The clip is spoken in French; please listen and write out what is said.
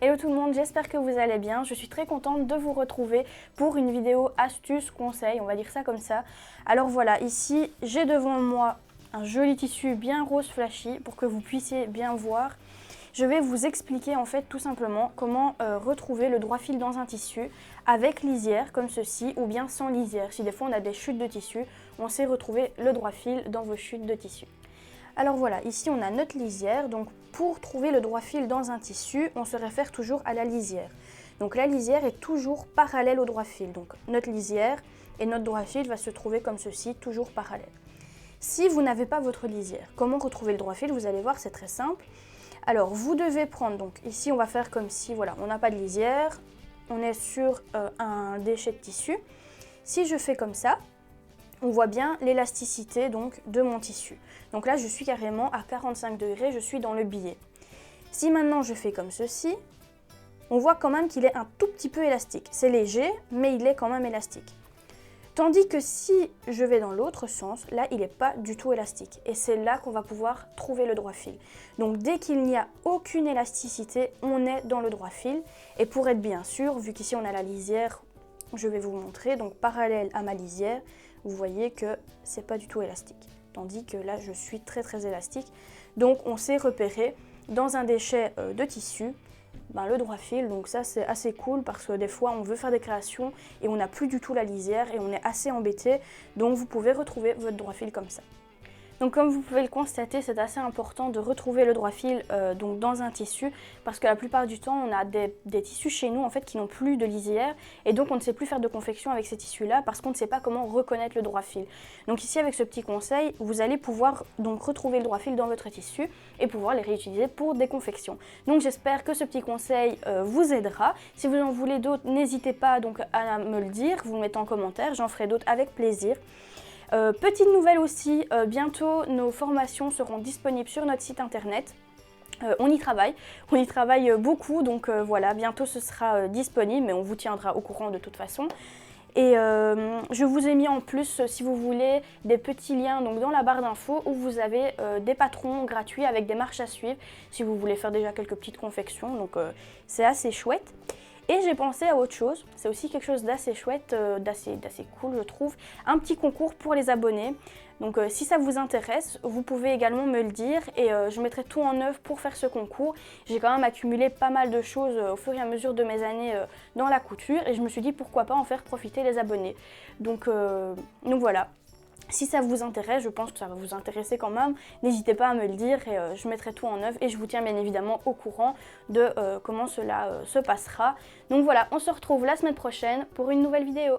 Hello tout le monde, j'espère que vous allez bien. Je suis très contente de vous retrouver pour une vidéo astuce conseil, on va dire ça comme ça. Alors voilà, ici j'ai devant moi un joli tissu bien rose flashy pour que vous puissiez bien voir. Je vais vous expliquer en fait tout simplement comment retrouver le droit fil dans un tissu avec lisière comme ceci ou bien sans lisière. Si des fois on a des chutes de tissu, on sait retrouver le droit fil dans vos chutes de tissu. Alors voilà, ici on a notre lisière, donc pour trouver le droit fil dans un tissu, on se réfère toujours à la lisière. Donc la lisière est toujours parallèle au droit fil, donc notre lisière et notre droit fil va se trouver comme ceci, toujours parallèle. Si vous n'avez pas votre lisière, comment retrouver le droit fil? Vous allez voir, c'est très simple. Alors vous devez prendre, donc ici on va faire comme si, voilà, on n'a pas de lisière, on est sur un déchet de tissu. Si je fais comme ça, on voit bien l'élasticité donc de mon tissu. Donc là je suis carrément à 45 degrés, je suis dans le billet. Si maintenant je fais comme ceci, on voit quand même qu'il est un tout petit peu élastique. C'est léger, mais il est quand même élastique. Tandis que si je vais dans l'autre sens, là il n'est pas du tout élastique. Et c'est là qu'on va pouvoir trouver le droit fil. Donc dès qu'il n'y a aucune élasticité, on est dans le droit fil. Et pour être bien sûr, vu qu'ici on a la lisière, je vais vous montrer, donc parallèle à ma lisière, vous voyez que c'est pas du tout élastique. Tandis que là, je suis très élastique. Donc on sait repérer dans un déchet de tissu le droit fil. Donc ça, c'est assez cool parce que des fois, on veut faire des créations et on n'a plus du tout la lisière et on est assez embêté. Donc vous pouvez retrouver votre droit fil comme ça. Donc comme vous pouvez le constater, c'est assez important de retrouver le droit fil donc dans un tissu parce que la plupart du temps, on a des tissus chez nous en fait qui n'ont plus de lisière et donc on ne sait plus faire de confection avec ces tissus-là parce qu'on ne sait pas comment reconnaître le droit fil. Donc ici avec ce petit conseil, vous allez pouvoir donc retrouver le droit fil dans votre tissu et pouvoir les réutiliser pour des confections. Donc j'espère que ce petit conseil vous aidera. Si vous en voulez d'autres, n'hésitez pas donc à me le dire, vous me mettez en commentaire, j'en ferai d'autres avec plaisir. Petite nouvelle aussi, bientôt nos formations seront disponibles sur notre site internet. On y travaille beaucoup, donc voilà, bientôt ce sera disponible, mais on vous tiendra au courant de toute façon. Et je vous ai mis en plus, si vous voulez, des petits liens donc, dans la barre d'infos où vous avez des patrons gratuits avec des marches à suivre si vous voulez faire déjà quelques petites confections, donc c'est assez chouette. Et j'ai pensé à autre chose, c'est aussi quelque chose d'assez chouette, d'assez cool je trouve, un petit concours pour les abonnés. Donc si ça vous intéresse, vous pouvez également me le dire et je mettrai tout en œuvre pour faire ce concours. J'ai quand même accumulé pas mal de choses au fur et à mesure de mes années dans la couture et je me suis dit pourquoi pas en faire profiter les abonnés. Donc voilà. Si ça vous intéresse, je pense que ça va vous intéresser quand même, n'hésitez pas à me le dire et je mettrai tout en œuvre et je vous tiens bien évidemment au courant de comment cela se passera. Donc voilà, on se retrouve la semaine prochaine pour une nouvelle vidéo.